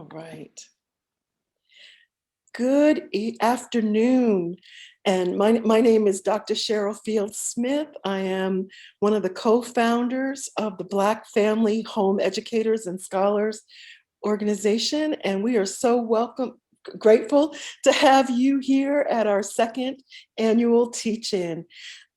All right. Good afternoon. And my name is Dr. Cheryl Field Smith. I am one of the co-founders of the Black Family Home Educators and Scholars organization. And we are so grateful to have you here at our second annual teach-in.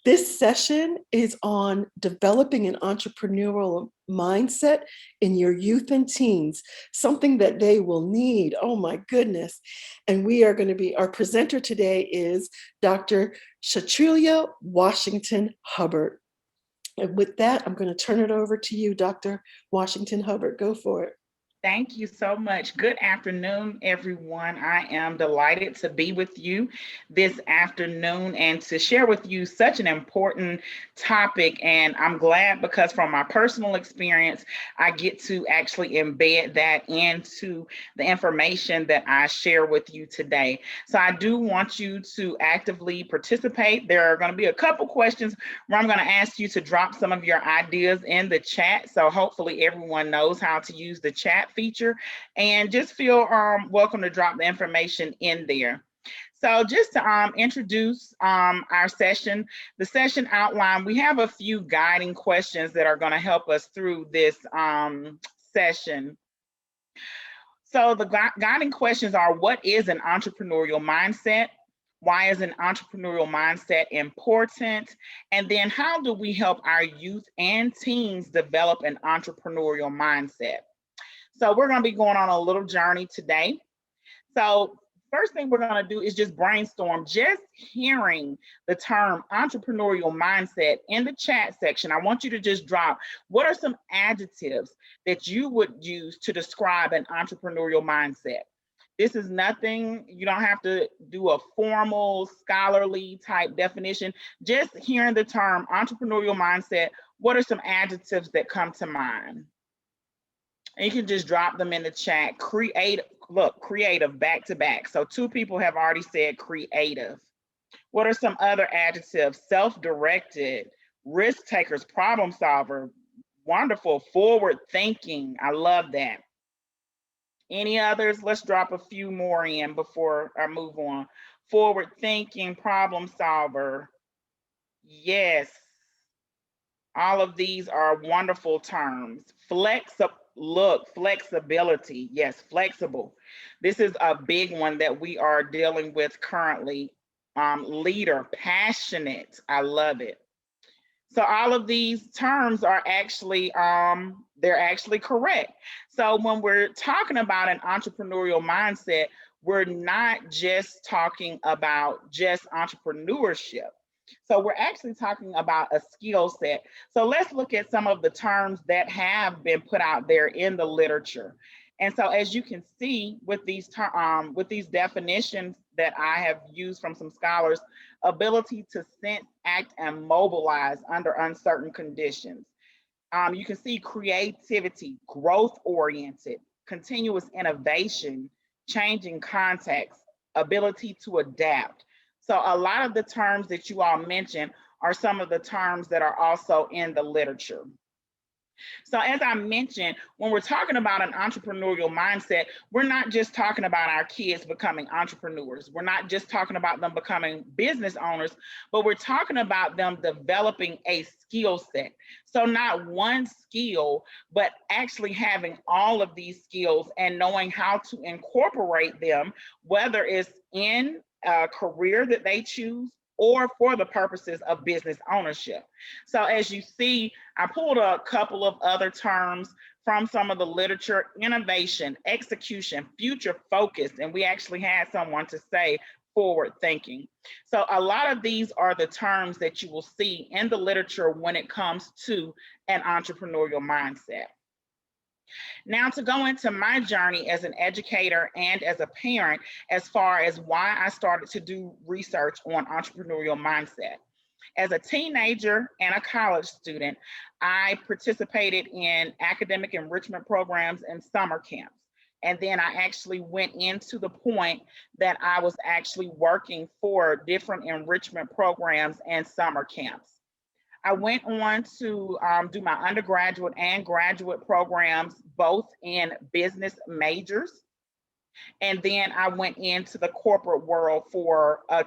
This session is on developing an entrepreneurial mindset in your youth and teens, something that they will need. Oh my goodness. And our presenter today is Dr. Shatrilia Washington Hubbard. And with that, I'm going to turn it over to you, Dr. Washington Hubbard. Go for it. Thank you so much. Good afternoon, everyone. I am delighted to be with you this afternoon and to share with you such an important topic. And I'm glad because from my personal experience, I get to actually embed that into the information that I share with you today. So I do want you to actively participate. There are going to be a couple questions where I'm going to ask you to drop some of your ideas in the chat. So hopefully everyone knows how to use the chat feature, and just feel welcome to drop the information in there. So just to introduce our session, the session outline, we have a few guiding questions that are going to help us through this session. So the guiding questions are: what is an entrepreneurial mindset? Why is an entrepreneurial mindset important? And then how do we help our youth and teens develop an entrepreneurial mindset? So we're going to be going on a little journey today. So first thing we're going to do is just brainstorm. Just hearing the term entrepreneurial mindset in the chat section, I want you to just drop, what are some adjectives that you would use to describe an entrepreneurial mindset? This is nothing, you don't have to do a formal scholarly type definition. Just hearing the term entrepreneurial mindset, what are some adjectives that come to mind? And you can just drop them in the chat. Creative back to back. So 2 people have already said creative. What are some other adjectives? Self-directed, risk takers, problem solver, wonderful, forward thinking. I love that. Any others? Let's drop a few more in before I move on. Forward thinking, problem solver. Yes. All of these are wonderful terms. Flexibility. Yes, flexible. This is a big one that we are dealing with currently. Leader, passionate. I love it. So all of these terms are actually, they're actually correct. So when we're talking about an entrepreneurial mindset, we're not just talking about just entrepreneurship. So we're actually talking about a skill set. So let's look at some of the terms that have been put out there in the literature. And so as you can see with these definitions that I have used from some scholars, ability to sense, act, and mobilize under uncertain conditions. You can see creativity, growth-oriented, continuous innovation, changing context, ability to adapt. So a lot of the terms that you all mentioned are some of the terms that are also in the literature. So as I mentioned, when we're talking about an entrepreneurial mindset, we're not just talking about our kids becoming entrepreneurs. We're not just talking about them becoming business owners, but we're talking about them developing a skill set. So not one skill, but actually having all of these skills and knowing how to incorporate them, whether it's in a career that they choose or for the purposes of business ownership. So as you see, I pulled a couple of other terms from some of the literature: innovation, execution, future focus, and we actually had someone to say forward thinking. So a lot of these are the terms that you will see in the literature when it comes to an entrepreneurial mindset. Now, to go into my journey as an educator and as a parent, as far as why I started to do research on entrepreneurial mindset. As a teenager and a college student, I participated in academic enrichment programs and summer camps. And then I actually went into the point that I was actually working for different enrichment programs and summer camps. I went on to do my undergraduate and graduate programs, both in business majors. And then I went into the corporate world for a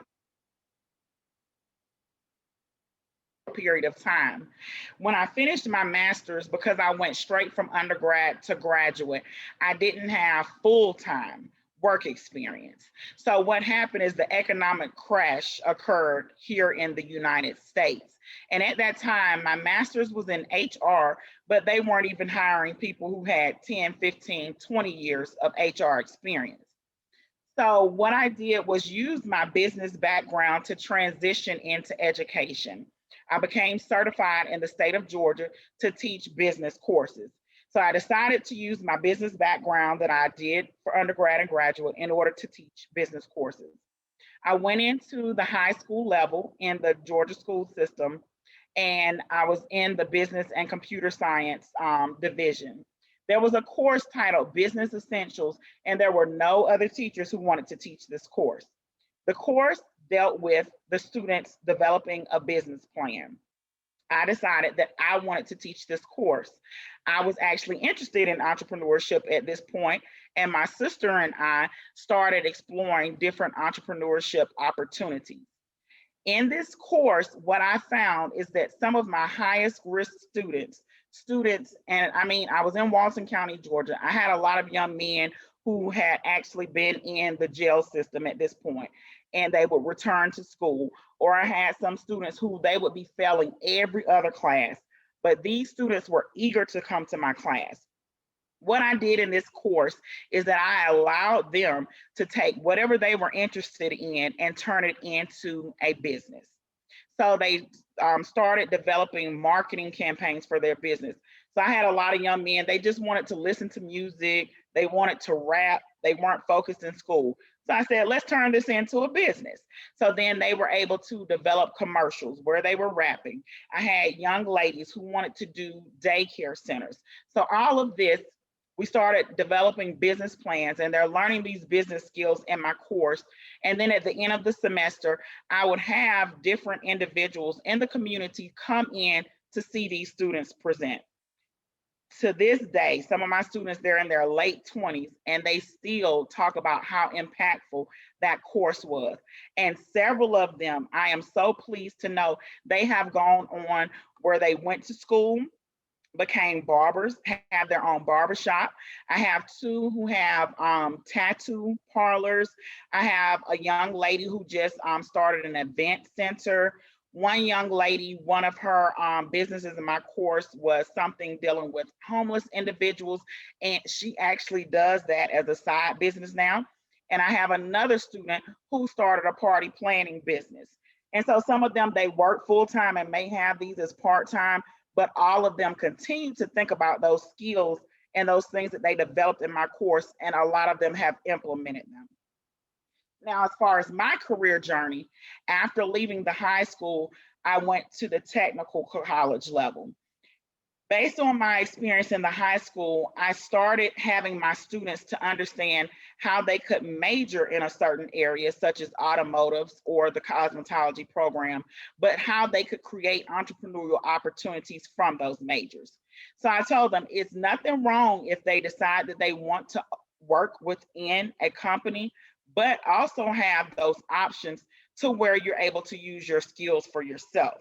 period of time. When I finished my master's, because I went straight from undergrad to graduate, I didn't have full-time work experience. So what happened is the economic crash occurred here in the United States. And at that time, my master's was in HR, but they weren't even hiring people who had 10, 15, 20 years of HR experience. So what I did was use my business background to transition into education. I became certified in the state of Georgia to teach business courses. So I decided to use my business background that I did for undergrad and graduate in order to teach business courses. I went into the high school level in the Georgia school system, and I was in the business and computer science division. There was a course titled Business Essentials, and there were no other teachers who wanted to teach this course. The course dealt with the students developing a business plan. I decided that I wanted to teach this course. I was actually interested in entrepreneurship at this point, and my sister and I started exploring different entrepreneurship opportunities. In this course, what I found is that some of my highest risk students, and I mean, I was in Walton County, Georgia. I had a lot of young men who had actually been in the jail system at this point, and they would return to school. Or I had some students who they would be failing every other class, but these students were eager to come to my class. What I did in this course is that I allowed them to take whatever they were interested in and turn it into a business. So they started developing marketing campaigns for their business. So I had a lot of young men, they just wanted to listen to music, they wanted to rap, they weren't focused in school. So I said, let's turn this into a business. So then they were able to develop commercials where they were rapping. I had young ladies who wanted to do daycare centers. So all of this, we started developing business plans, and they're learning these business skills in my course. And then at the end of the semester, I would have different individuals in the community come in to see these students present. To this day, some of my students, they're in their late 20s, and they still talk about how impactful that course was. And several of them, I am so pleased to know, they have gone on where they went to school, became barbers, have their own barbershop. I have two who have tattoo parlors. I have a young lady who just started an event center. One young lady, one of her businesses in my course was something dealing with homeless individuals, and she actually does that as a side business now. And I have another student who started a party planning business. And so some of them, they work full time and may have these as part time, but all of them continue to think about those skills and those things that they developed in my course, and a lot of them have implemented them. Now, as far as my career journey, after leaving the high school, I went to the technical college level. Based on my experience in the high school, I started having my students to understand how they could major in a certain area, such as automotives or the cosmetology program, but how they could create entrepreneurial opportunities from those majors. So I told them it's nothing wrong if they decide that they want to work within a company, but also have those options to where you're able to use your skills for yourself.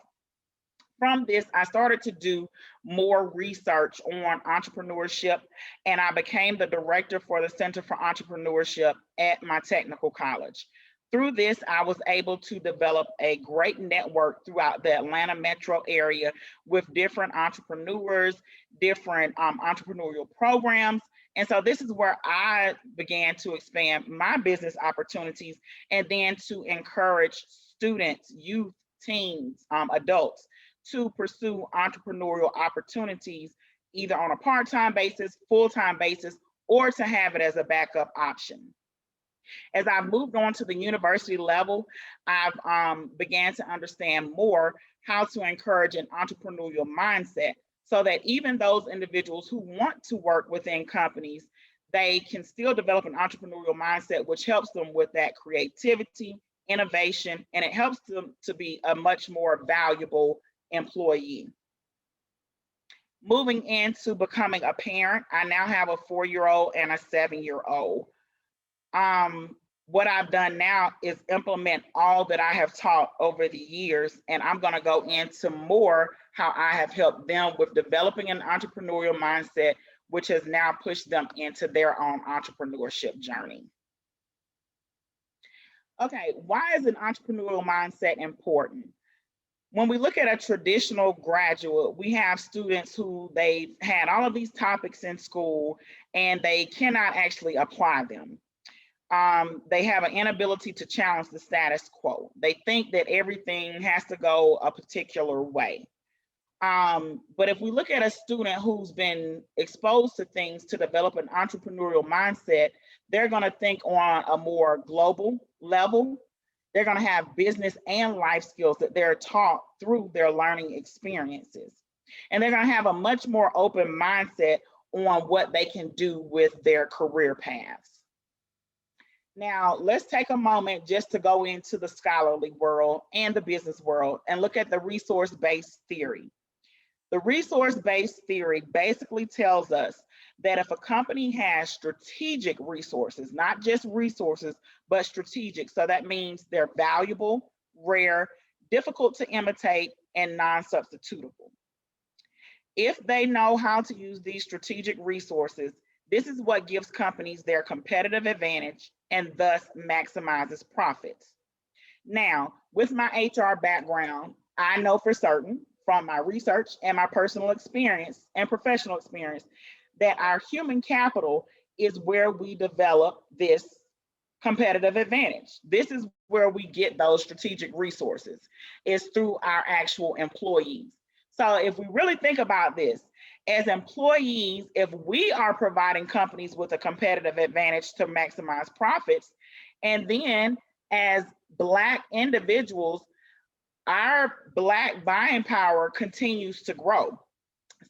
From this, I started to do more research on entrepreneurship, and I became the director for the Center for Entrepreneurship at my technical college. Through this, I was able to develop a great network throughout the Atlanta metro area with different entrepreneurs, different entrepreneurial programs. And so this is where I began to expand my business opportunities, and then to encourage students, youth, teens, adults to pursue entrepreneurial opportunities, either on a part-time basis, full-time basis, or to have it as a backup option. As I've moved on to the university level, I've began to understand more how to encourage an entrepreneurial mindset, so that even those individuals who want to work within companies, they can still develop an entrepreneurial mindset, which helps them with that creativity, innovation, and it helps them to be a much more valuable employee. Moving into becoming a parent, I now have a 4-year-old and a 7-year-old. What I've done now is implement all that I have taught over the years, and I'm going to go into more how I have helped them with developing an entrepreneurial mindset, which has now pushed them into their own entrepreneurship journey. Okay, why is an entrepreneurial mindset important? When we look at a traditional graduate, we have students who they've had all of these topics in school and they cannot actually apply them. They have an inability to challenge the status quo. They think that everything has to go a particular way. But if we look at a student who's been exposed to things to develop an entrepreneurial mindset, they're going to think on a more global level. They're going to have business and life skills that they're taught through their learning experiences. And they're going to have a much more open mindset on what they can do with their career paths. Now, let's take a moment just to go into the scholarly world and the business world and look at the resource-based theory. The resource-based theory basically tells us that if a company has strategic resources, not just resources, but strategic, so that means they're valuable, rare, difficult to imitate, and non-substitutable. If they know how to use these strategic resources, this is what gives companies their competitive advantage and thus maximizes profits. Now, with my HR background, I know for certain from my research and my personal experience and professional experience that our human capital is where we develop this competitive advantage. This is where we get those strategic resources, is through our actual employees. So if we really think about this, as employees, if we are providing companies with a competitive advantage to maximize profits, and then as Black individuals, our Black buying power continues to grow.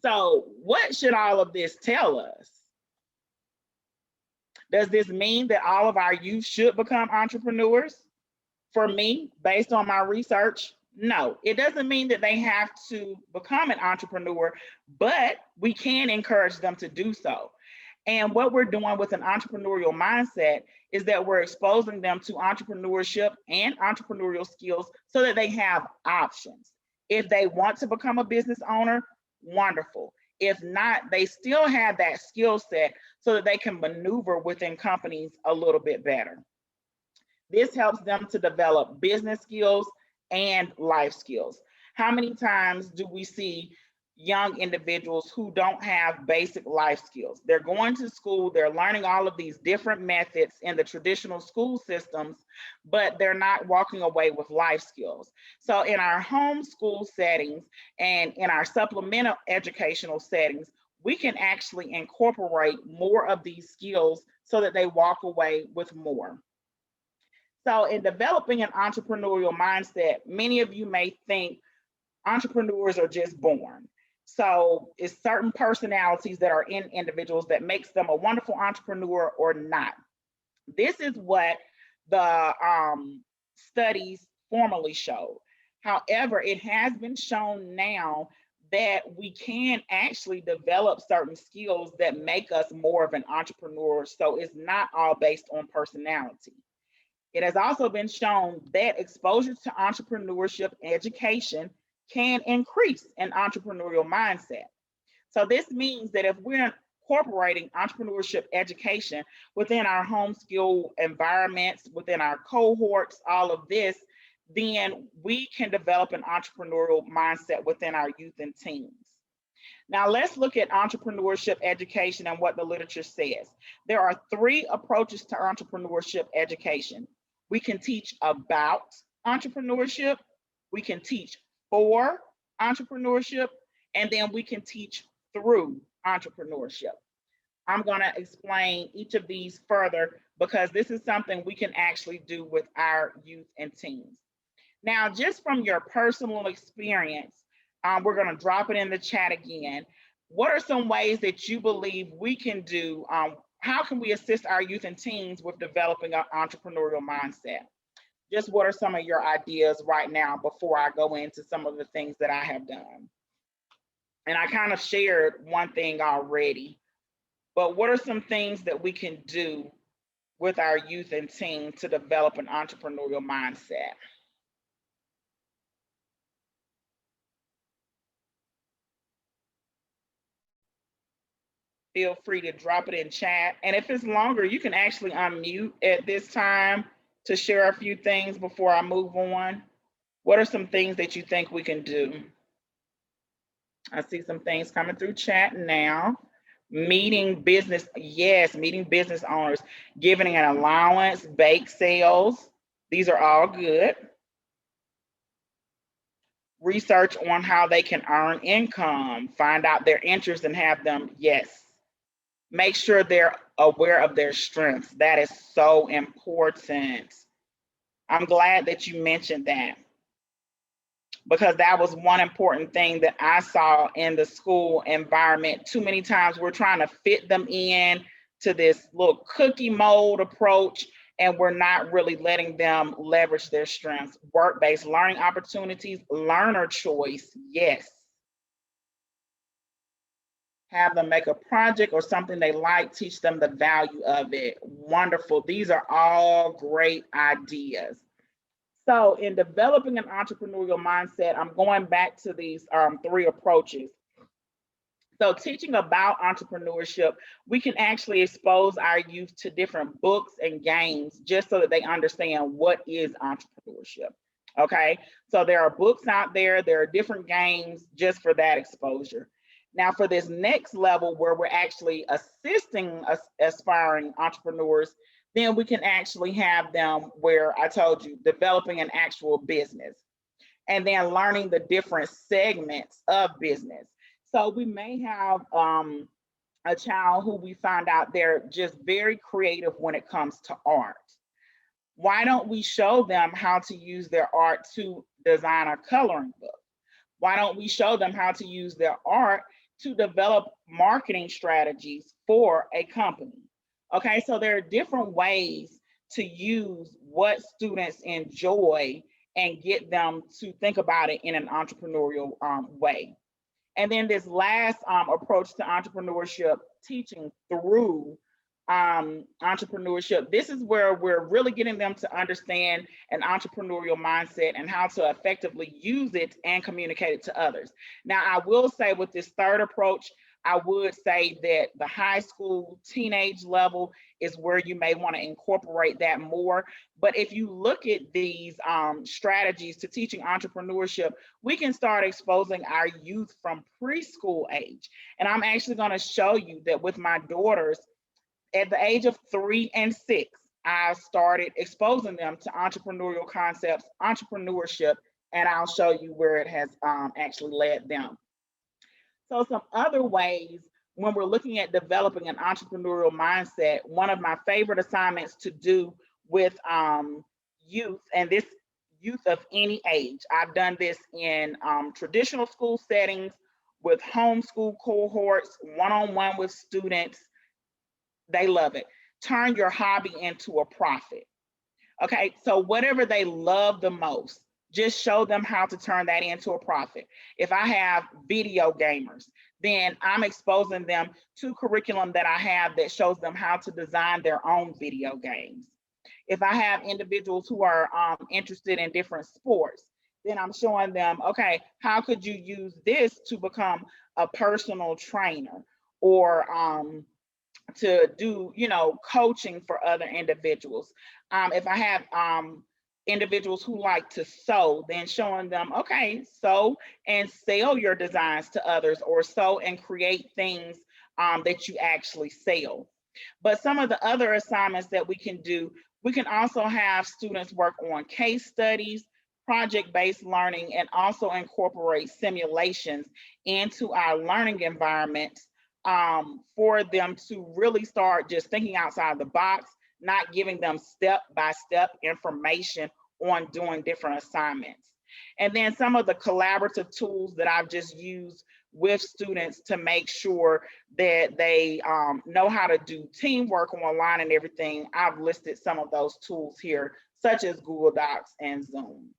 So what should all of this tell us? Does this mean that all of our youth should become entrepreneurs? For me, based on my research, no. It doesn't mean that they have to become an entrepreneur, but we can encourage them to do so. And what we're doing with an entrepreneurial mindset is that we're exposing them to entrepreneurship and entrepreneurial skills so that they have options. If they want to become a business owner, wonderful. If not, they still have that skill set so that they can maneuver within companies a little bit better. This helps them to develop business skills and life skills. How many times do we see young individuals who don't have basic life skills? They're going to school, they're learning all of these different methods in the traditional school systems, but they're not walking away with life skills. So in our home school settings and in our supplemental educational settings, we can actually incorporate more of these skills so that they walk away with more. So in developing an entrepreneurial mindset, many of you may think entrepreneurs are just born. So it's certain personalities that are in individuals that makes them a wonderful entrepreneur or not. This is what the studies formerly showed. However, it has been shown now that we can actually develop certain skills that make us more of an entrepreneur. So it's not all based on personality. It has also been shown that exposure to entrepreneurship education can increase an entrepreneurial mindset. So this means that if we're incorporating entrepreneurship education within our home school environments, within our cohorts, all of this, then we can develop an entrepreneurial mindset within our youth and teens. Now let's look at entrepreneurship education and what the literature says. There are 3 approaches to entrepreneurship education. We can teach about entrepreneurship, we can teach for entrepreneurship, and then we can teach through entrepreneurship. I'm going to explain each of these further because this is something we can actually do with our youth and teens. Now, just from your personal experience, we're going to drop it in the chat again. What are some ways that you believe we can do? How can we assist our youth and teens with developing an entrepreneurial mindset? Just what are some of your ideas right now before I go into some of the things that I have done? And I kind of shared one thing already, but what are some things that we can do with our youth and teens to develop an entrepreneurial mindset? Feel free to drop it in chat. And if it's longer, you can actually unmute at this time to share a few things before I move on. What are some things that you think we can do? I see some things coming through chat now. Meeting business, yes, meeting business owners, giving an allowance, bake sales. These are all good. Research on how they can earn income, find out their interests and have them, yes. Make sure they're aware of their strengths. That is so important. I'm glad that you mentioned that, because that was one important thing that I saw in the school environment. Too many times we're trying to fit them in to this little cookie mold approach, and we're not really letting them leverage their strengths. Work-based learning opportunities, learner choice, yes. Have them make a project or something they like, teach them the value of it. Wonderful. These are all great ideas. So in developing an entrepreneurial mindset, I'm going back to these 3 approaches. So teaching about entrepreneurship, we can actually expose our youth to different books and games just so that they understand what is entrepreneurship. Okay, so there are books out there, there are different games just for that exposure. Now for this next level where we're actually assisting aspiring entrepreneurs, then we can actually have them where I told you, developing an actual business and then learning the different segments of business. So we may have a child who we find out they're just very creative when it comes to art. Why don't we show them how to use their art to design a coloring book? Why don't we show them how to use their art to develop marketing strategies for a company? Okay, so there are different ways to use what students enjoy and get them to think about it in an entrepreneurial way. And then this last approach to entrepreneurship, teaching through entrepreneurship, this is where we're really getting them to understand an entrepreneurial mindset and how to effectively use it and communicate it to others. Now, I will say with this third approach, I would say that the high school, teenage level is where you may want to incorporate that more. But if you look at these strategies to teaching entrepreneurship, we can start exposing our youth from preschool age. And I'm actually going to show you that with my daughters at the age of 3 and 6, I started exposing them to entrepreneurial concepts, entrepreneurship, and I'll show you where it has actually led them. So some other ways when we're looking at developing an entrepreneurial mindset, one of my favorite assignments to do with youth, and this youth of any age, I've done this in traditional school settings, with homeschool cohorts, one-on-one with students. They love it. Turn your hobby into a profit. Okay, so whatever they love the most, just show them how to turn that into a profit. If I have video gamers, then I'm exposing them to curriculum that I have that shows them how to design their own video games. If I have individuals who are interested in different sports, then I'm showing them, okay, how could you use this to become a personal trainer, or to do, coaching for other individuals. If I have individuals who like to sew, then showing them, okay, sew and sell your designs to others, or sew and create things that you actually sell. But some of the other assignments that we can do, we can also have students work on case studies, project-based learning, and also incorporate simulations into our learning environments for them to really start just thinking outside the box, not giving them step-by-step information on doing different assignments. And then some of the collaborative tools that I've just used with students to make sure that they know how to do teamwork online and everything, I've listed some of those tools here, such as Google Docs and Zoom.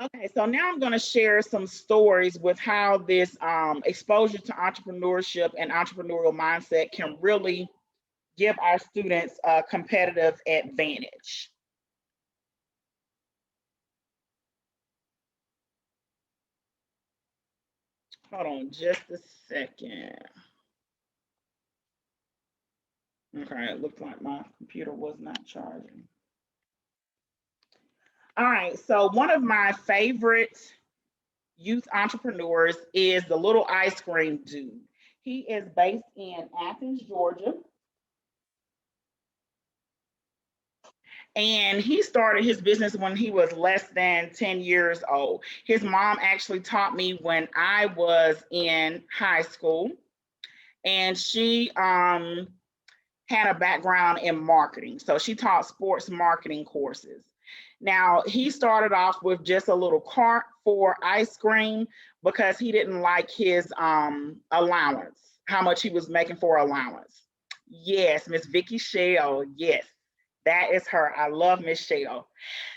Okay, so now I'm going to share some stories with how this exposure to entrepreneurship and entrepreneurial mindset can really give our students a competitive advantage. Hold on just a second. Okay, it looked like my computer was not charging. All right, so one of my favorite youth entrepreneurs is the little ice cream dude. He is based in Athens, Georgia. And he started his business when he was less than 10 years old. His mom actually taught me when I was in high school, and she had a background in marketing. So she taught sports marketing courses. Now, he started off with just a little cart for ice cream because he didn't like his allowance, how much he was making for allowance. Yes, Miss Vicky Shell, yes. That is her. I love Miss Shell.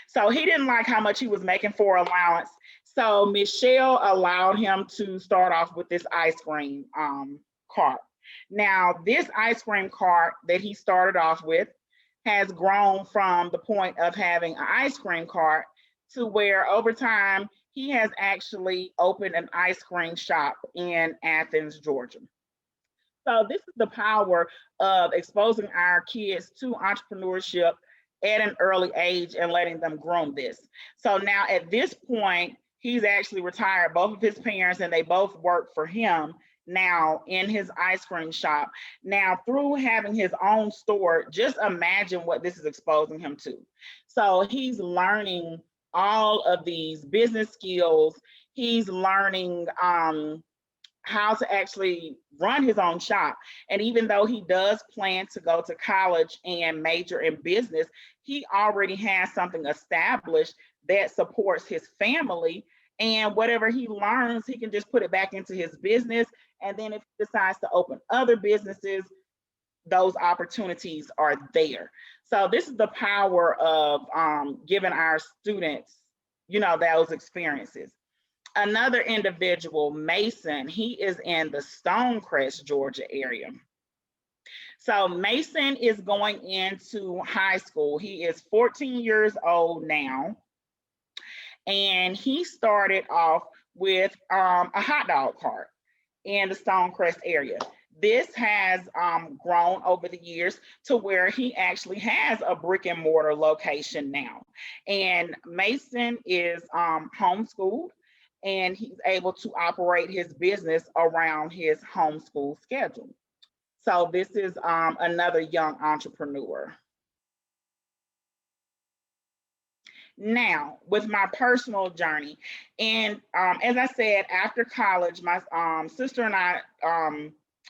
So he didn't like how much he was making for allowance. So Miss Shell allowed him to start off with this ice cream cart. Now, this ice cream cart that he started off with has grown from the point of having an ice cream cart to where over time he has actually opened an ice cream shop in Athens, Georgia. So this is the power of exposing our kids to entrepreneurship at an early age and letting them groom this. So now at this point, he's actually retired both of his parents, and they both work for him now in his ice cream shop. Now, through having his own store, just imagine what this is exposing him to. So he's learning all of these business skills. He's learning how to actually run his own shop. And even though he does plan to go to college and major in business, he already has something established that supports his family. And whatever he learns, he can just put it back into his business. And then if he decides to open other businesses, those opportunities are there. So this is the power of giving our students, those experiences. Another individual, Mason, he is in the Stonecrest, Georgia area. So Mason is going into high school. He is 14 years old now. And he started off with a hot dog cart in the Stonecrest area. This has grown over the years to where he actually has a brick and mortar location now. And Mason is homeschooled, and he's able to operate his business around his homeschool schedule. So this is another young entrepreneur. Now, with my personal journey, and as I said, after college, my sister and I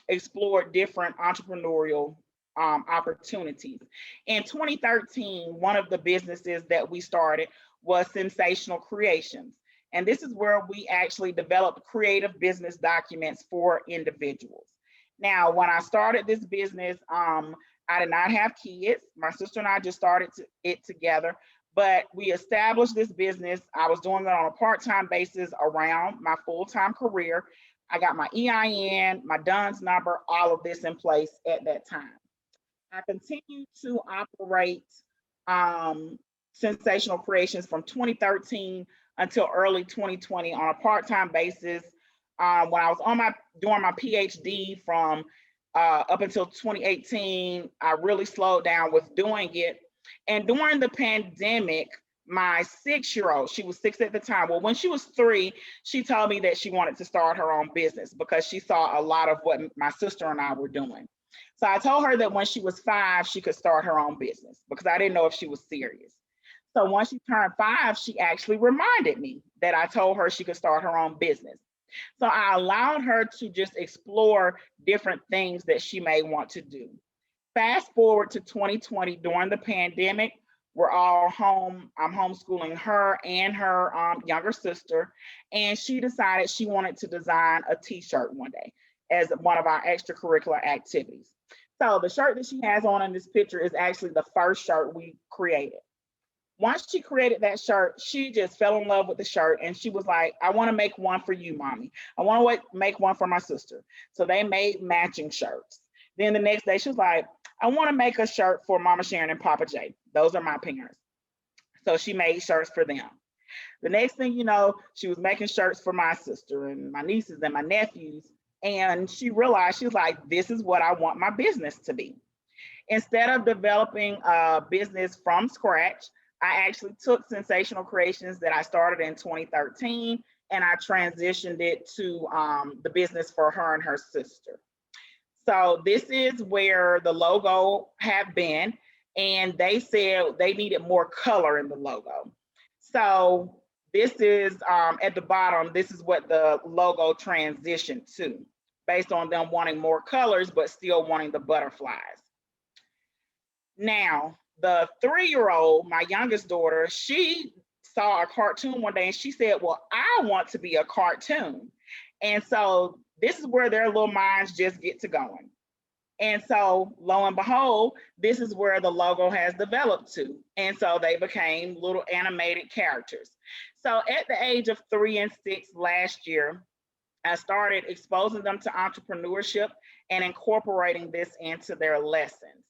explored different entrepreneurial opportunities. In 2013, one of the businesses that we started was Sensational Creations. And this is where we actually developed creative business documents for individuals. Now, when I started this business, I did not have kids. My sister and I just started it together, but we established this business. I was doing it on a part-time basis around my full-time career. I got my EIN, my DUNS number, all of this in place at that time. I continued to operate Sensational Creations from 2013 until early 2020 on a part-time basis. When I was doing my PhD from up until 2018, I really slowed down with doing it. And during the pandemic, my 6-year-old, she was 6 at the time. Well, when she was 3, she told me that she wanted to start her own business because she saw a lot of what my sister and I were doing. So I told her that when she was 5, she could start her own business because I didn't know if she was serious. So once she turned 5, she actually reminded me that I told her she could start her own business. So I allowed her to just explore different things that she may want to do. Fast forward to 2020, during the pandemic, we're all home. I'm homeschooling her and her younger sister. And she decided she wanted to design a t-shirt one day as one of our extracurricular activities. So the shirt that she has on in this picture is actually the first shirt we created. Once she created that shirt, she just fell in love with the shirt, and she was like, I want to make one for you, mommy. I want to make one for my sister. So they made matching shirts. Then the next day she was like, I want to make a shirt for Mama Sharon and Papa J. Those are my parents. So she made shirts for them. The next thing you know, she was making shirts for my sister and my nieces and my nephews. And she realized, she was like, this is what I want my business to be. Instead of developing a business from scratch, I actually took Sensational Creations that I started in 2013 and I transitioned it to the business for her and her sister. So this is where the logo had been, and they said they needed more color in the logo. So this is at the bottom, this is what the logo transitioned to, based on them wanting more colors, but still wanting the butterflies. Now, the 3-year-old, my youngest daughter, she saw a cartoon one day and she said, well, I want to be a cartoon. And so this is where their little minds just get to going. And so lo and behold, this is where the logo has developed to. And so they became little animated characters. So at the age of 3 and 6 last year, I started exposing them to entrepreneurship and incorporating this into their lessons.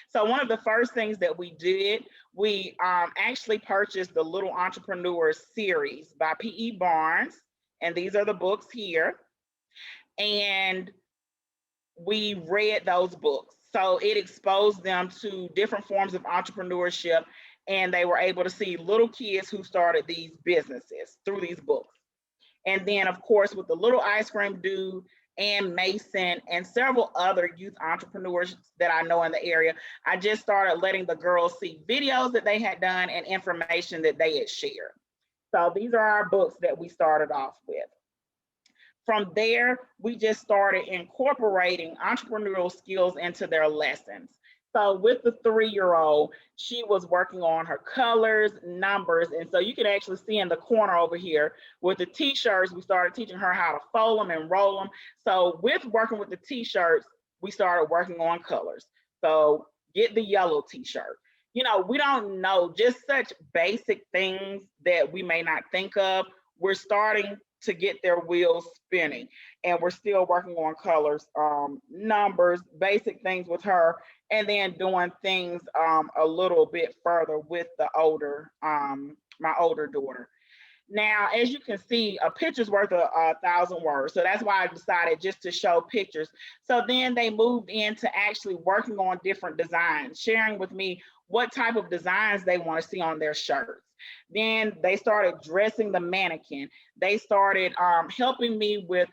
So one of the first things that we did, we actually purchased the Little Entrepreneurs series by P.E. Barnes. And these are the books here. And we read those books. So it exposed them to different forms of entrepreneurship. And they were able to see little kids who started these businesses through these books. And then, of course, with the Little Ice Cream Dude and Mason and several other youth entrepreneurs that I know in the area, I just started letting the girls see videos that they had done and information that they had shared. So these are our books that we started off with. From there, we just started incorporating entrepreneurial skills into their lessons. So with the 3-year-old, she was working on her colors, numbers. And so you can actually see in the corner over here with the t-shirts, we started teaching her how to fold them and roll them. So with working with the t-shirts, we started working on colors. So get the yellow t-shirt. You know, we don't know, just such basic things that we may not think of. We're starting to get their wheels spinning, and we're still working on colors, numbers, basic things with her, and then doing things a little bit further with the older, my older daughter. Now, as you can see, a picture's worth of 1,000 words. So that's why I decided just to show pictures. So then they moved into actually working on different designs, sharing with me what type of designs they want to see on their shirts. Then they started dressing the mannequin. They started helping me with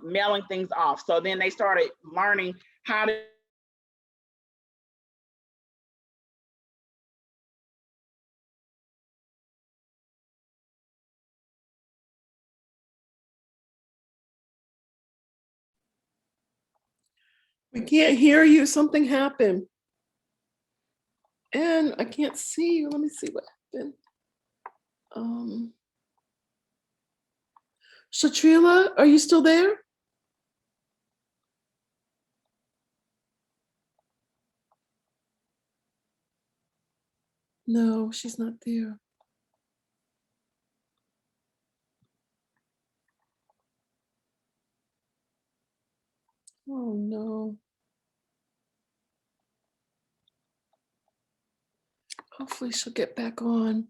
mailing things off. So then they started learning how to We can't hear you. Something happened. And I can't see you. Let me see what happened. Shatrila, are you still there? No, she's not there. Oh no. Hopefully she'll get back on.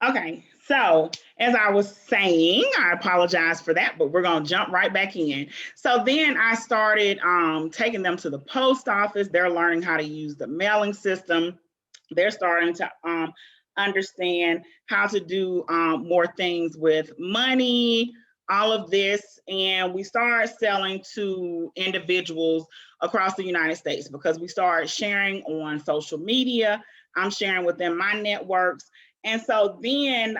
Okay, so as I was saying, I apologize for that, but we're going to jump right back in. So then I started taking them to the post office. They're learning how to use the mailing system. They're starting to understand how to do more things with money, all of this. And we started selling to individuals across the United States because we started sharing on social media. I'm sharing with them my networks. And so then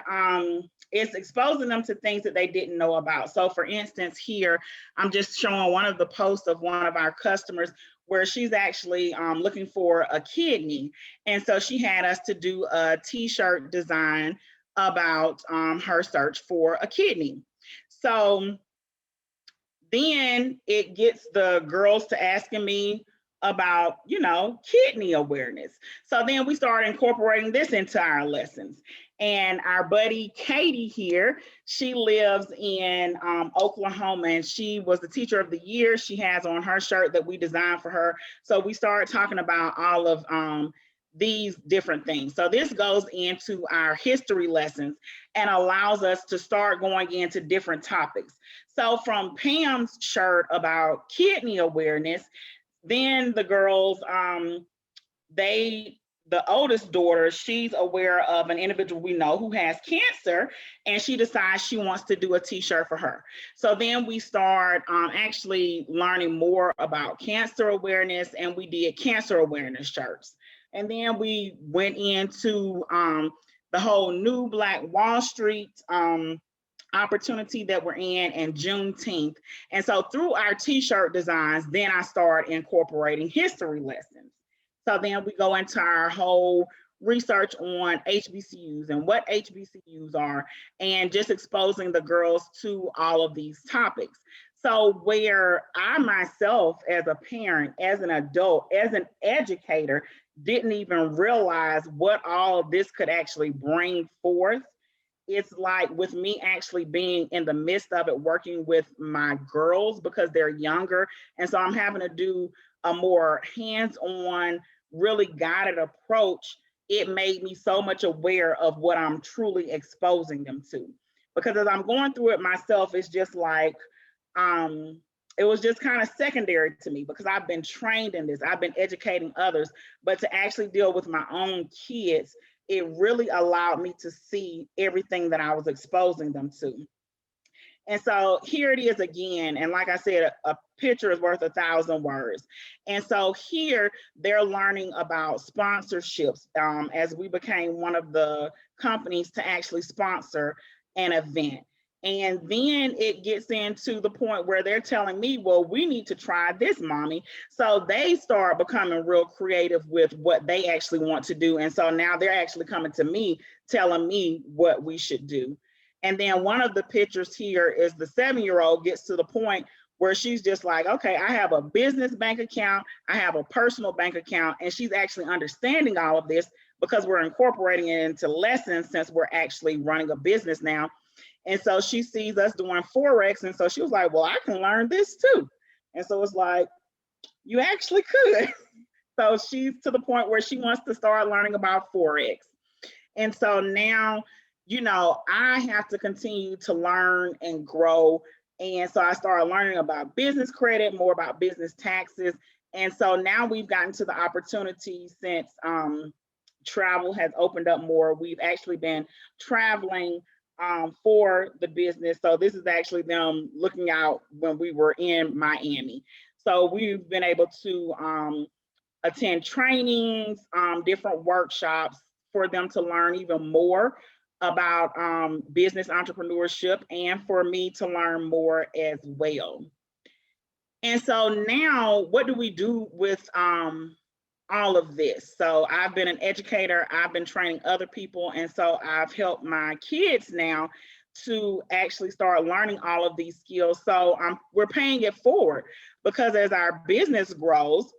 it's exposing them to things that they didn't know about. So for instance, here, I'm just showing one of the posts of one of our customers where she's actually looking for a kidney. And so she had us to do a t-shirt design about her search for a kidney. So then it gets the girls to asking me about, you know, kidney awareness. So then we started incorporating this into our lessons. And our buddy Katie here, she lives in Oklahoma, and she was the teacher of the year. She has on her shirt that we designed for her. So we started talking about all of these different things. So this goes into our history lessons and allows us to start going into different topics. So from Pam's shirt about kidney awareness, then the girls, the oldest daughter, she's aware of an individual we know who has cancer, and she decides she wants to do a t-shirt for her. So then we start actually learning more about cancer awareness, and we did cancer awareness shirts. And then we went into the whole new Black Wall Street opportunity that we're in, and Juneteenth. And so through our t-shirt designs, then I start incorporating history lessons. So then we go into our whole research on HBCUs and what HBCUs are, and just exposing the girls to all of these topics. So where I myself, as a parent, as an adult, as an educator, didn't even realize what all of this could actually bring forth, it's like with me actually being in the midst of it, working with my girls because they're younger. And so I'm having to do a more hands-on, really guided approach. It made me so much aware of what I'm truly exposing them to. Because as I'm going through it myself, it's just like, it was just kind of secondary to me because I've been trained in this, I've been educating others, but to actually deal with my own kids, it really allowed me to see everything that I was exposing them to. And so here it is again. And like I said, a picture is worth 1,000 words. And so here they're learning about sponsorships as we became one of the companies to actually sponsor an event. And then it gets into the point where they're telling me, well, we need to try this, mommy. So they start becoming real creative with what they actually want to do. And so now they're actually coming to me, telling me what we should do. And then one of the pictures here is the 7-year-old gets to the point where she's just like, okay, I have a business bank account, I have a personal bank account, and she's actually understanding all of this because we're incorporating it into lessons since we're actually running a business now. And so she sees us doing Forex. And so she was like, well, I can learn this too. And so it's like, you actually could. So she's to the point where she wants to start learning about Forex. And so now, you know, I have to continue to learn and grow. And so I started learning about business credit, more about business taxes. And so now we've gotten to the opportunity since travel has opened up more. We've actually been traveling for the business. So this is actually them looking out when we were in Miami. So we've been able to attend trainings, different workshops for them to learn even more about business entrepreneurship, and for me to learn more as well. And so now what do we do with all of this? So I've been an educator, I've been training other people, and so I've helped my kids now to actually start learning all of these skills. So we're paying it forward because as our business grows,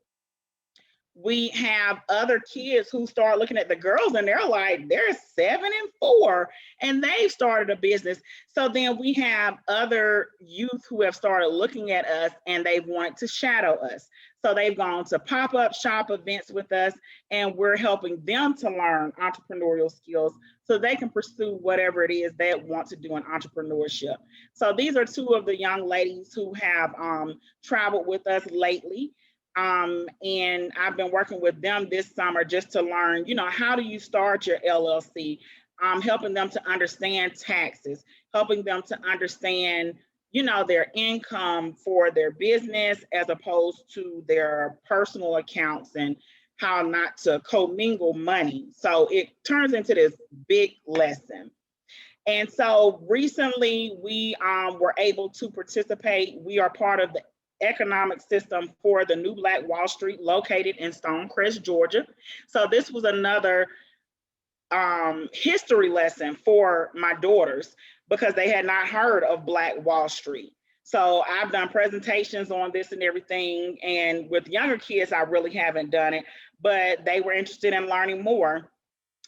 we have other kids who start looking at the girls and they're like, they're 7 and 4 and they've started a business. So then we have other youth who have started looking at us and they've wanted to shadow us. So they've gone to pop-up shop events with us, and we're helping them to learn entrepreneurial skills so they can pursue whatever it is they want to do in entrepreneurship. So these are two of the young ladies who have traveled with us lately. And I've been working with them this summer just to learn, you know, how do you start your LLC? Helping them to understand taxes, helping them to understand, you know, their income for their business as opposed to their personal accounts, and how not to commingle money. So it turns into this big lesson. And so recently we were able to participate. We are part of the economic system for the new Black Wall Street located in Stonecrest, Georgia. So this was another history lesson for my daughters because they had not heard of Black Wall Street. So I've done presentations on this and everything. And with younger kids, I really haven't done it, but they were interested in learning more.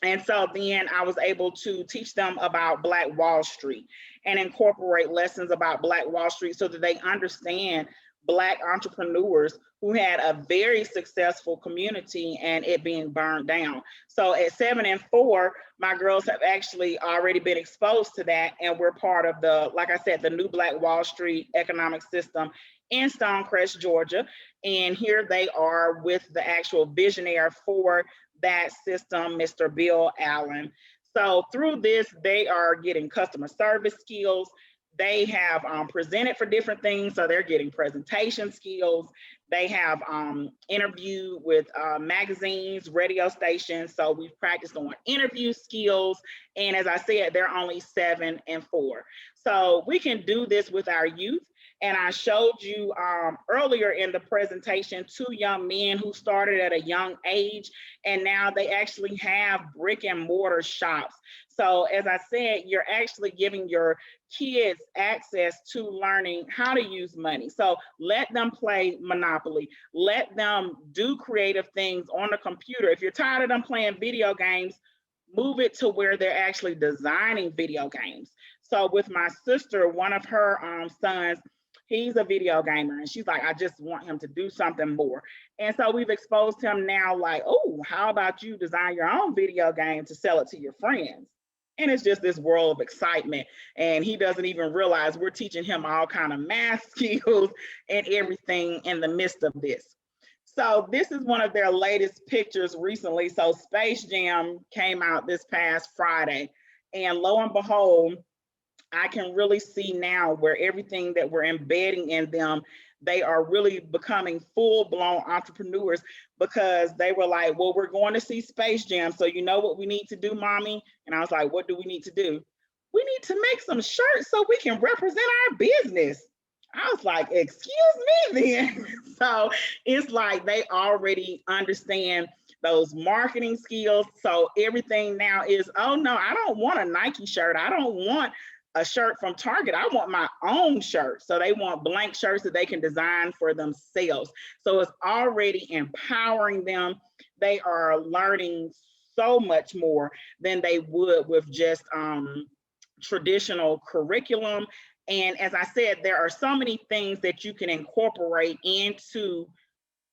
And so then I was able to teach them about Black Wall Street and incorporate lessons about Black Wall Street so that they understand Black entrepreneurs who had a very successful community and it being burned down. So at 7 and 4, my girls have actually already been exposed to that. And we're part of the, like I said, the new Black Wall Street economic system in Stonecrest, Georgia. And here they are with the actual visionary for that system, Mr. Bill Allen. So through this, they are getting customer service skills. They have presented for different things, so they're getting presentation skills. They have interviewed with magazines, radio stations, so we've practiced on interview skills. And as I said, they're only 7 and 4. So we can do this with our youth. And I showed you earlier in the presentation 2 young men who started at a young age, and now they actually have brick and mortar shops. So as I said, you're actually giving your kids access to learning how to use money. So let them play Monopoly. Let them do creative things on the computer. If you're tired of them playing video games, move it to where they're actually designing video games. So with my sister, one of her sons, he's a video gamer, and she's like, I just want him to do something more. And so we've exposed him now, like, oh, how about you design your own video game to sell it to your friends? And it's just this world of excitement. And he doesn't even realize we're teaching him all kind of math skills and everything in the midst of this. So this is one of their latest pictures recently. So Space Jam came out this past Friday, and lo and behold, I can really see now where everything that we're embedding in them, they are really becoming full-blown entrepreneurs, because they were like, well, we're going to see Space Jam, so you know what we need to do, mommy? And I was like, what do we need to do? We need to make some shirts so we can represent our business. I was like, excuse me then. So it's like they already understand those marketing skills. So everything now is, oh no, I don't want a Nike shirt. I don't want a shirt from Target. I want my own shirt. So they want blank shirts that they can design for themselves. So it's already empowering them. They are learning so much more than they would with just traditional curriculum. And as I said, there are so many things that you can incorporate into,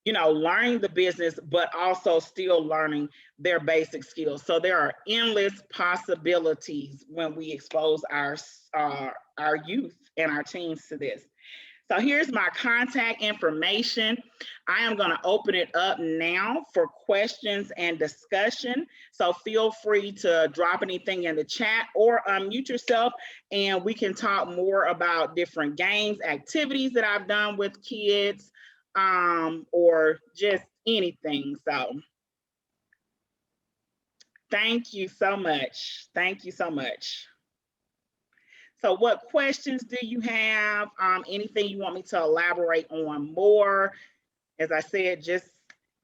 you know, learning the business, but also still learning their basic skills. So there are endless possibilities when we expose our youth and our teens to this. So here's my contact information. I am going to open it up now for questions and discussion. So feel free to drop anything in the chat or unmute yourself, and we can talk more about different games, activities that I've done with kids, or just anything. So thank you so much. Thank you so much. So what questions do you have? Anything you want me to elaborate on more? As I said, just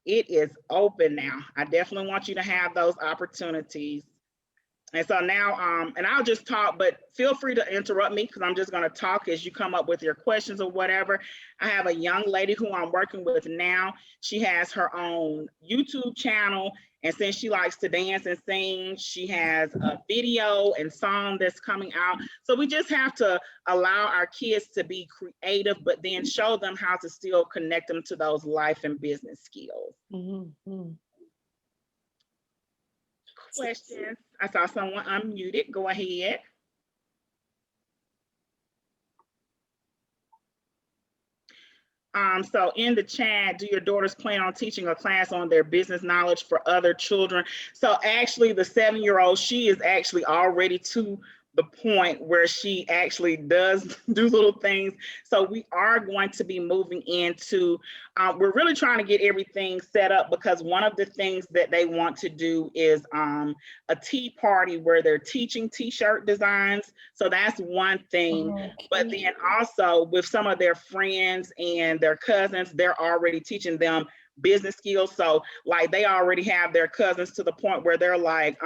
it is open now. I definitely want you to have those opportunities. And so now, and I'll just talk, but feel free to interrupt me, because I'm just going to talk as you come up with your questions or whatever. I have a young lady who I'm working with now. She has her own YouTube channel. And since she likes to dance and sing, she has a video and song that's coming out. So we just have to allow our kids to be creative, but then show them how to still connect them to those life and business skills. Mm-hmm. Questions? I saw someone unmuted. Go ahead. So in the chat, do your daughters plan on teaching a class on their business knowledge for other children? So actually the 7-year-old, she is actually already to the point where she actually does do little things. So we are going to be moving into, we're really trying to get everything set up, because one of the things that they want to do is a tea party where they're teaching t-shirt designs. So that's one thing. Okay. But then also with some of their friends and their cousins, they're already teaching them business skills. So like they already have their cousins to the point where they're like,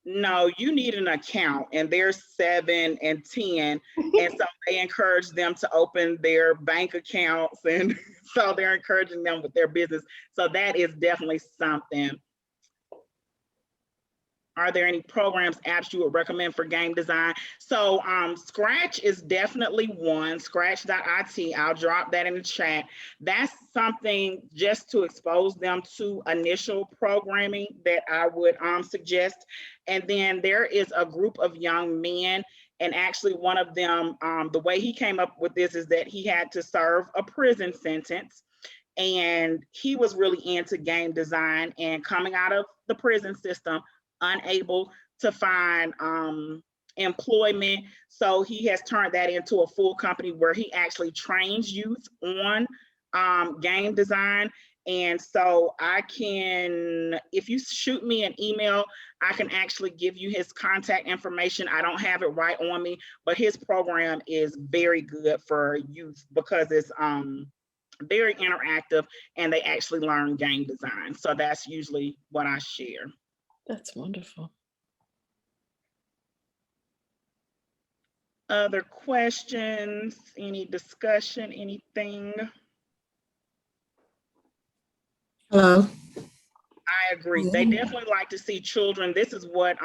no, you need an account, and they're 7 and 10. And so they encourage them to open their bank accounts. And so they're encouraging them with their business. So that is definitely something. Are there any programs, apps you would recommend for game design? So Scratch is definitely one, scratch.it. I'll drop that in the chat. That's something just to expose them to initial programming that I would suggest. And then there is a group of young men, and actually one of them, the way he came up with this is that he had to serve a prison sentence. And he was really into game design, and coming out of the prison system, unable to find employment. So he has turned that into a full company where he actually trains youth on game design. And so I can, if you shoot me an email, I can actually give you his contact information. I don't have it right on me, but his program is very good for youth because it's very interactive and they actually learn game design. So that's usually what I share. That's wonderful. Other questions, any discussion, anything? Hello. I agree. They definitely like to see children. This is what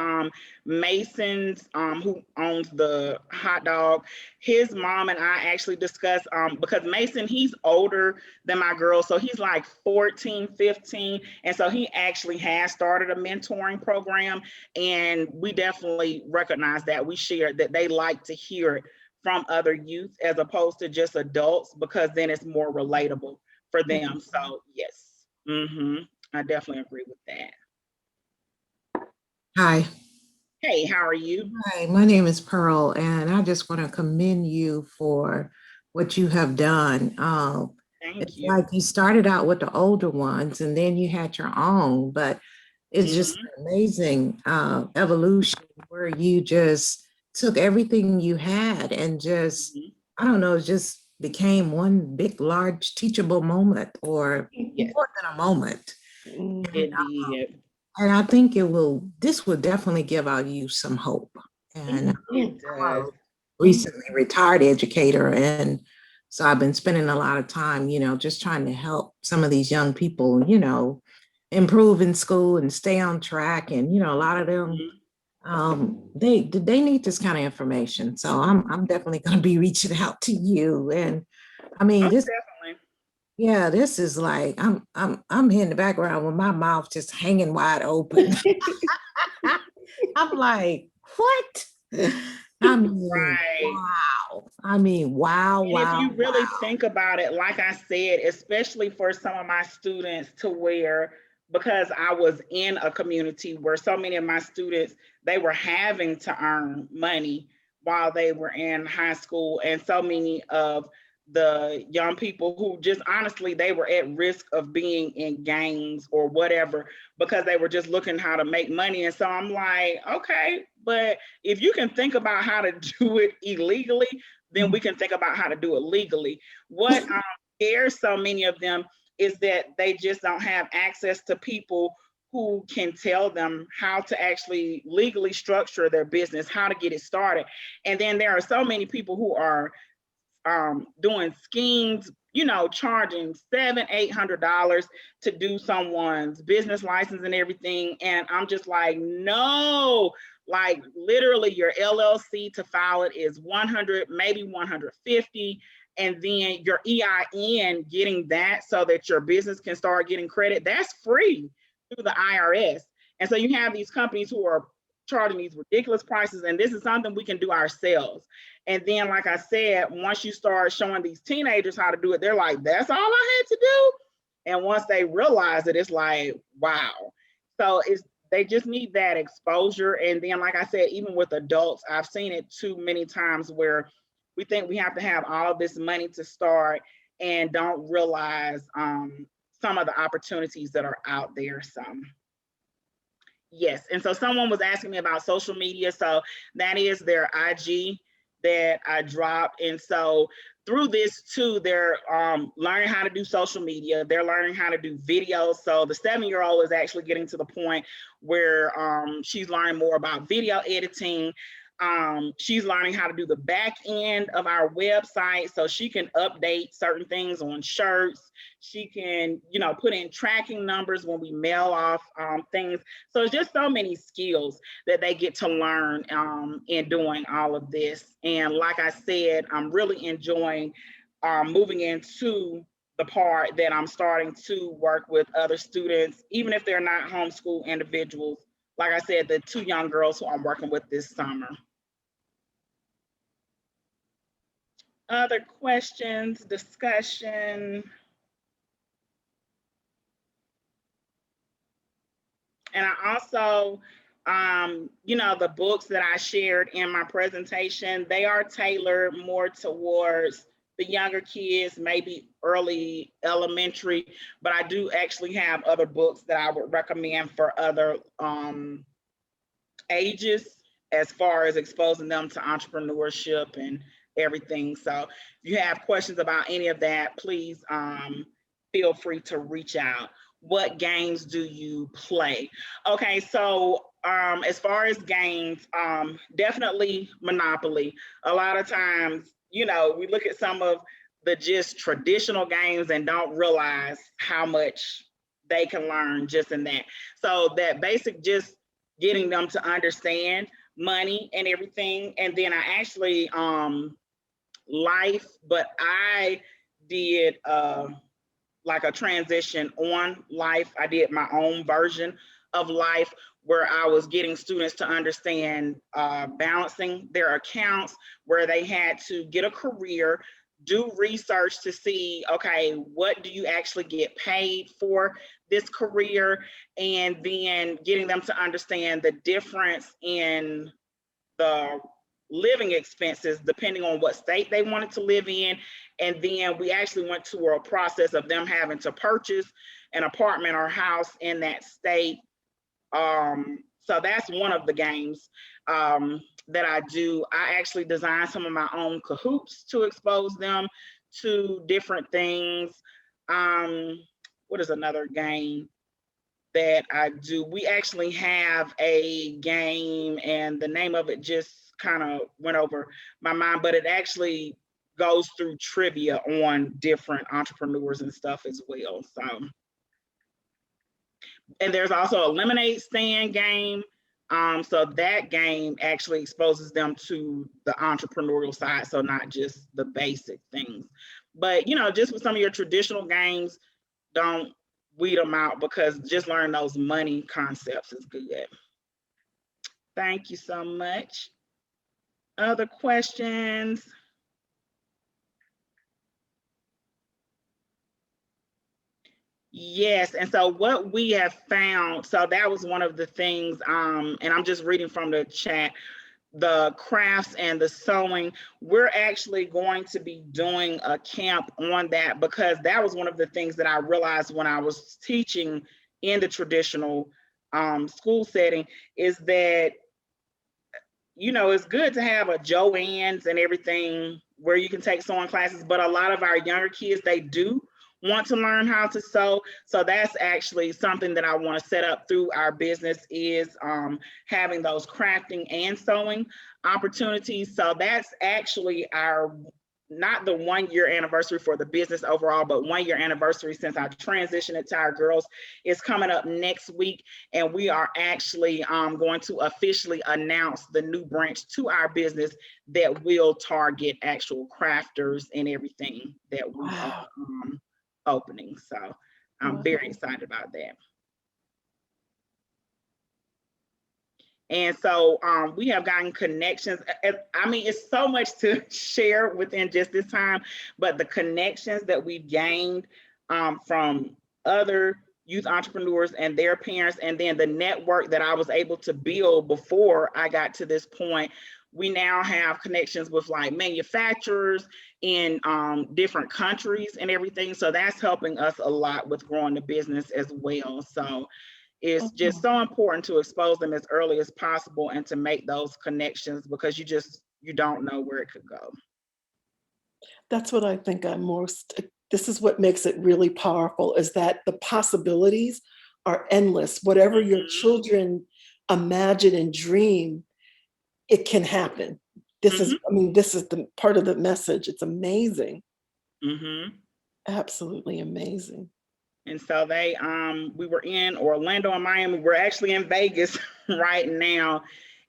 Mason's, who owns the hot dog, his mom and I actually discussed, because Mason, he's older than my girl. So he's like 14, 15. And so he actually has started a mentoring program. And we definitely recognize that. We share that they like to hear it from other youth as opposed to just adults, because then it's more relatable for them. So yes. I definitely agree with that. Hi. Hey, how are you? Hi, my name is Pearl, and I just want to commend you for what you have done. Thank you. Like you started out with the older ones, and then you had your own, but it's just an amazing evolution where you just took everything you had and just, I don't know, just became one big, large teachable moment, or more than a moment. Indeed. And I think this will definitely give our youth some hope. And It does. Recently retired educator. And so I've been spending a lot of time, just trying to help some of these young people, improve in school and stay on track. And, a lot of them, they need this kind of information. So I'm definitely going to be reaching out to you. And I mean, this definitely. Yeah, this is like I'm here in the background with my mouth just hanging wide open. I'm like, what? I mean, wow. I mean, wow, and wow. if you really think about it, like I said, especially for some of my students, to where, because I was in a community where so many of my students, they were having to earn money while they were in high school, and so many of the young people who just honestly, they were at risk of being in gangs or whatever because they were just looking how to make money. And so I'm like, okay, but if you can think about how to do it illegally, then we can think about how to do it legally. What scares so many of them is that they just don't have access to people who can tell them how to actually legally structure their business, how to get it started. And then there are so many people who are doing schemes, charging $700-800 to do someone's business license and everything. And I'm just like, no, like literally your LLC to file it is $100, maybe $150. And then your EIN, getting that so that your business can start getting credit, that's free through the IRS. And so you have these companies who are charging these ridiculous prices, and this is something we can do ourselves. And then, like I said, once you start showing these teenagers how to do it, they're like, that's all I had to do. And once they realize it, it's like, wow. So they just need that exposure. And then, like I said, even with adults, I've seen it too many times where we think we have to have all of this money to start and don't realize some of the opportunities that are out there. Yes, and so someone was asking me about social media. So that is their IG that I dropped. And so through this too, they're learning how to do social media. They're learning how to do videos. So the 7-year-old is actually getting to the point where she's learning more about video editing. She's learning how to do the back end of our website so she can update certain things on shirts. She can, you know, put in tracking numbers when we mail off things. So it's just so many skills that they get to learn in doing all of this. And like I said, I'm really enjoying moving into the part that I'm starting to work with other students, even if they're not homeschool individuals. Like I said, the 2 young girls who I'm working with this summer. Other questions, discussion? And I also, you know, the books that I shared in my presentation, they are tailored more towards the younger kids, maybe early elementary, but I do actually have other books that I would recommend for other ages, as far as exposing them to entrepreneurship and everything. So if you have questions about any of that, please feel free to reach out. What games do you play? Okay, so as far as games, definitely Monopoly. A lot of times, you know, we look at some of the just traditional games and don't realize how much they can learn just in that. So that basic, just getting them to understand money and everything. And then I actually life, but I did like a transition on life. I did my own version of life where I was getting students to understand balancing their accounts, where they had to get a career, do research to see, okay, what do you actually get paid for this career? And then getting them to understand the difference in the living expenses depending on what state they wanted to live in. And then we actually went to a process of them having to purchase an apartment or house in that state. So that's one of the games that I do. I actually designed some of my own Kahoots to expose them to different things. What is another game that I do? We actually have a game, and the name of it just kind of went over my mind, but it actually goes through trivia on different entrepreneurs and stuff as well. So, and there's also a lemonade stand game. So that game actually exposes them to the entrepreneurial side, so not just the basic things. But, you know, just with some of your traditional games, don't weed them out, because just learn those money concepts is good. Thank you so much. Other questions? Yes, and so what we have found, so that was one of the things, and I'm just reading from the chat, the crafts and the sewing, we're actually going to be doing a camp on that, because that was one of the things that I realized when I was teaching in the traditional school setting, is that, you know, it's good to have a Joann's and everything where you can take sewing classes, but a lot of our younger kids, they do want to learn how to sew. So that's actually something that I want to set up through our business, is having those crafting and sewing opportunities. So that's actually our, not the 1 year anniversary for the business overall, but 1 year anniversary since I transitioned it to our girls is coming up next week. And we are actually going to officially announce the new branch to our business that will target actual crafters and everything that we are opening. So I'm very excited about that. And so we have gotten connections. I mean, it's so much to share within just this time, but the connections that we've gained from other youth entrepreneurs and their parents, and then the network that I was able to build before I got to this point, we now have connections with like manufacturers in different countries and everything. So that's helping us a lot with growing the business as well. So it's just so important to expose them as early as possible and to make those connections, because you don't know where it could go. That's what I think this is what makes it really powerful, is that the possibilities are endless. Whatever your children imagine and dream, it can happen. This is, I mean, this is the part of the message. It's amazing. Absolutely amazing. And so they, we were in Orlando and Miami. We're actually in Vegas right now.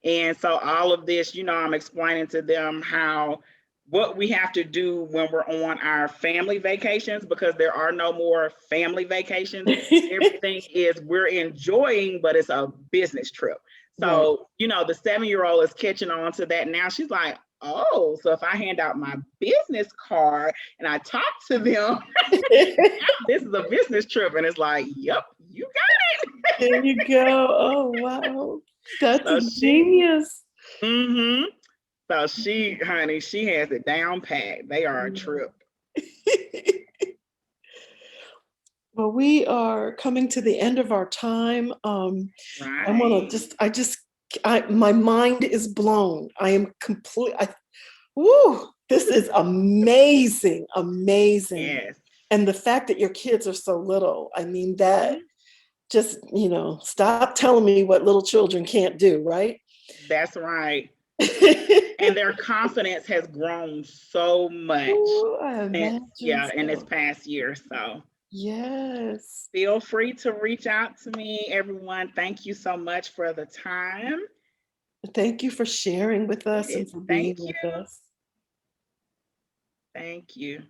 And so all of this, you know, I'm explaining to them what we have to do when we're on our family vacations, because there are no more family vacations. Everything is, we're enjoying, but it's a business trip. So, right. You know, the 7-year-old is catching on to that now. She's like, oh, so if I hand out my business card and I talk to them, this is a business trip. And it's like, yep, you got it. There you go. Oh, wow. That's so genius. So she, honey, she has it down pat. They are a trip. Well, we are coming to the end of our time. Right. I want to my mind is blown. I am this is amazing, amazing. Yes. And the fact that your kids are so little, I mean, that just, you know, stop telling me what little children can't do, right? That's right. And their confidence has grown so much. Ooh, I imagine in this past year. So yes. Feel free to reach out to me, everyone. Thank you so much for the time. Thank you for sharing with us and for being with us. Thank you.